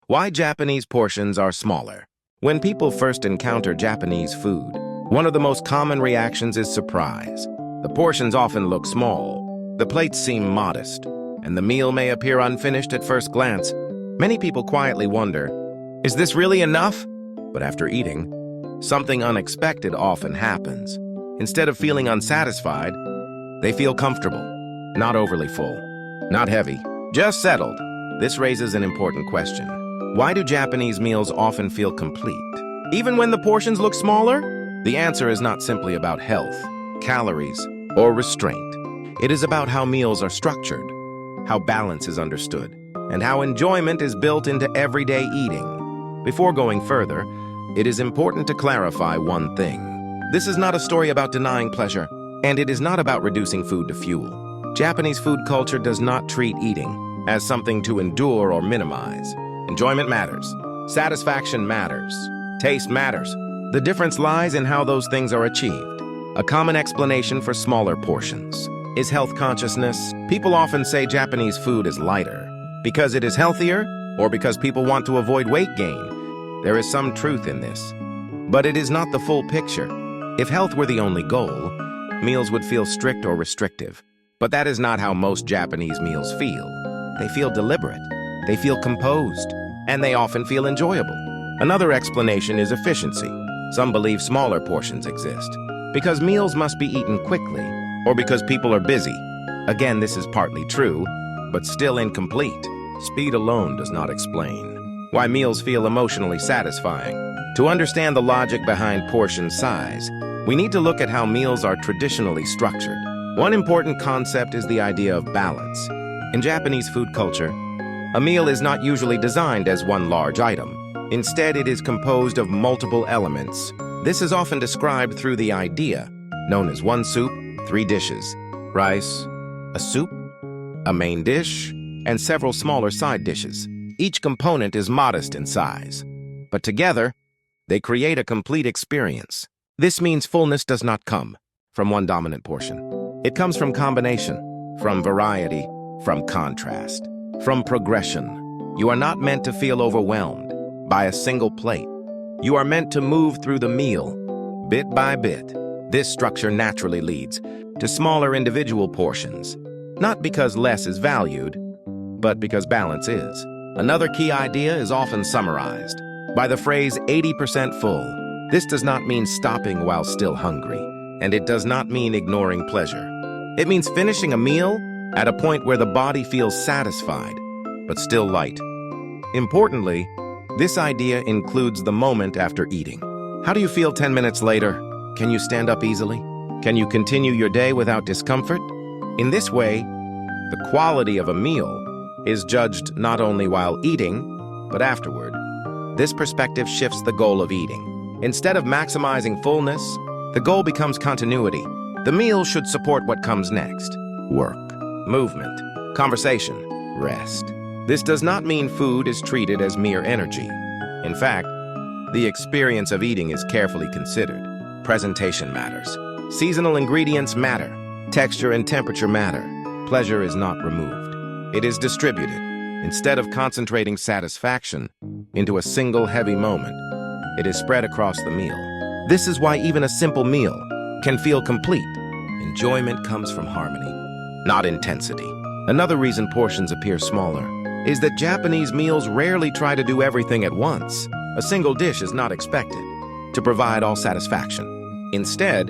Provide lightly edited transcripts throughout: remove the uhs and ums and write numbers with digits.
Why Japanese portions are smaller. When people first encounter Japanese food, one of the most common reactions is surprise. The portions often look small, the plates seem modest, and the meal may appear unfinished at first glance. Many people quietly wonder, is this really enough? But after eating, something unexpected often happens. Instead of feeling unsatisfied, they feel comfortable, not overly full, not heavy, just settled. This raises an important question. Why do Japanese meals often feel complete, even when the portions look smaller? The answer is not simply about health, calories, or restraint. It is about how meals are structured, how balance is understood, and how enjoyment is built into everyday eating. Before going further, it is important to clarify one thing. This is not a story about denying pleasure, and it is not about reducing food to fuel. Japanese food culture does not treat eating as something to endure or minimize. Enjoyment matters. Satisfaction matters. Taste matters. The difference lies in how those things are achieved. A common explanation for smaller portions is health consciousness. People often say Japanese food is lighter because it is healthier or because people want to avoid weight gain. There is some truth in this, but it is not the full picture. If health were the only goal, meals would feel strict or restrictive. But that is not how most Japanese meals feel. They feel deliberate, they feel composed, and they often feel enjoyable. Another explanation is efficiency. Some believe smaller portions exist because meals must be eaten quickly or because people are busy. Again, this is partly true, but still incomplete. Speed alone does not explain why meals feel emotionally satisfying. To understand the logic behind portion size, we need to look at how meals are traditionally structured. One important concept is the idea of balance. In Japanese food culture, a meal is not usually designed as one large item. Instead, it is composed of multiple elements. This is often described through the idea known as one soup, three dishes, rice, a soup, a main dish, and several smaller side dishes. Each component is modest in size, but together, they create a complete experience. This means fullness does not come from one dominant portion. It comes from combination, from variety, from contrast, from progression. You are not meant to feel overwhelmed by a single plate. You are meant to move through the meal, bit by bit. This structure naturally leads to smaller individual portions, not because less is valued, but because balance is. Another key idea is often summarized by the phrase 80% full. This does not mean stopping while still hungry, and it does not mean ignoring pleasure. It means finishing a meal at a point where the body feels satisfied, but still light. Importantly, this idea includes the moment after eating. How do you feel 10 minutes later? Can you stand up easily? Can you continue your day without discomfort? In this way, the quality of a meal is judged not only while eating, but afterward. This perspective shifts the goal of eating. Instead of maximizing fullness, the goal becomes continuity. The meal should support what comes next: work, movement, conversation, rest. This does not mean food is treated as mere energy. In fact, the experience of eating is carefully considered. Presentation matters. Seasonal ingredients matter. Texture and temperature matter. Pleasure is not removed. It is distributed. Instead of concentrating satisfaction into a single heavy moment, it is spread across the meal. This is why even a simple meal can feel complete. Enjoyment comes from harmony, not intensity. Another reason portions appear smaller is that Japanese meals rarely try to do everything at once. A single dish is not expected to provide all satisfaction. Instead,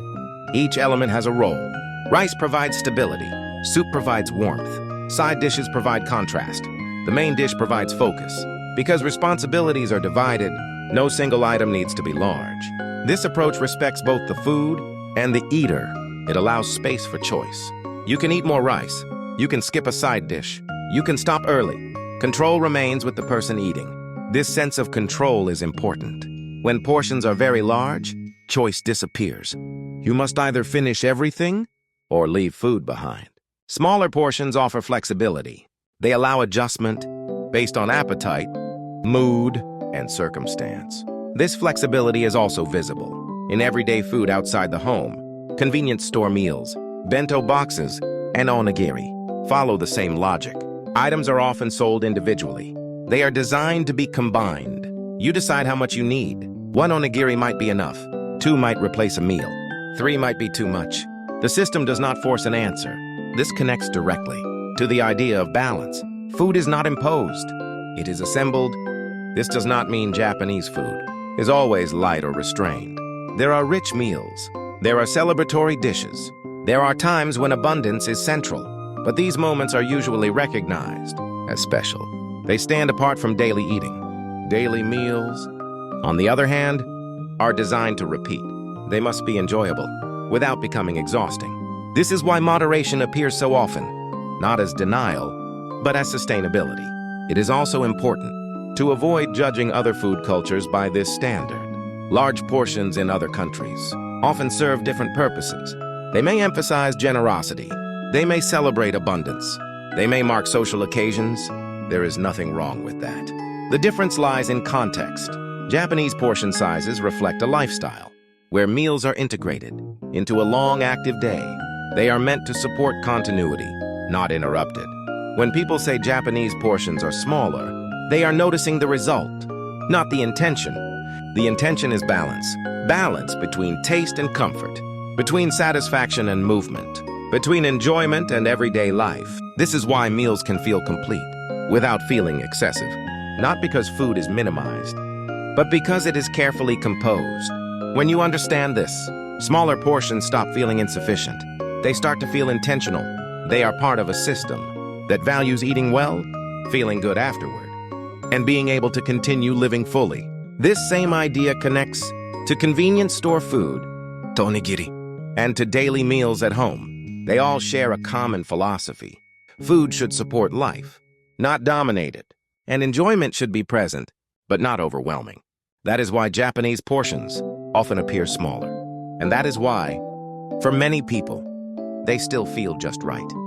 each element has a role. Rice provides stability, soup provides warmth, side dishes provide contrast, the main dish provides focus. Because responsibilities are divided, no single item needs to be large. This approach respects both the food and the eater. It allows space for choice. You can eat more rice. You can skip a side dish. You can stop early. Control remains with the person eating. This sense of control is important. When portions are very large, choice disappears. You must either finish everything or leave food behind. Smaller portions offer flexibility. They allow adjustment based on appetite, mood, and circumstance. This flexibility is also visible in everyday food outside the home. Convenience store meals, bento boxes, and onigiri follow the same logic. Items are often sold individually. They are designed to be combined. You decide how much you need. One onigiri might be enough. Two might replace a meal. Three might be too much. The system does not force an answer. This connects directly to the idea of balance. Food is not imposed. It is assembled. This does not mean Japanese food is always light or restrained. There are rich meals. There are celebratory dishes. There are times when abundance is central, but these moments are usually recognized as special. They stand apart from daily eating. Daily meals, on the other hand, are designed to repeat. They must be enjoyable without becoming exhausting. This is why moderation appears so often, not as denial, but as sustainability. It is also important to avoid judging other food cultures by this standard. Large portions in other countries often serve different purposes. They may emphasize generosity. They may celebrate abundance. They may mark social occasions. There is nothing wrong with that. The difference lies in context. Japanese portion sizes reflect a lifestyle where meals are integrated into a long, active day. They are meant to support continuity, not interrupted. When people say Japanese portions are smaller, they are noticing the result, not the intention. The intention is balance. Balance between taste and comfort, between satisfaction and movement, between enjoyment and everyday life. This is why meals can feel complete without feeling excessive. Not because food is minimized, but because it is carefully composed. When you understand this, smaller portions stop feeling insufficient. They start to feel intentional. They are part of a system that values eating well, feeling good afterward, and being able to continue living fully. This same idea connects to convenience store food, to onigiri, and to daily meals at home. They all share a common philosophy. Food should support life, not dominate it, and enjoyment should be present, but not overwhelming. That is why Japanese portions often appear smaller, and that is why, for many people, they still feel just right.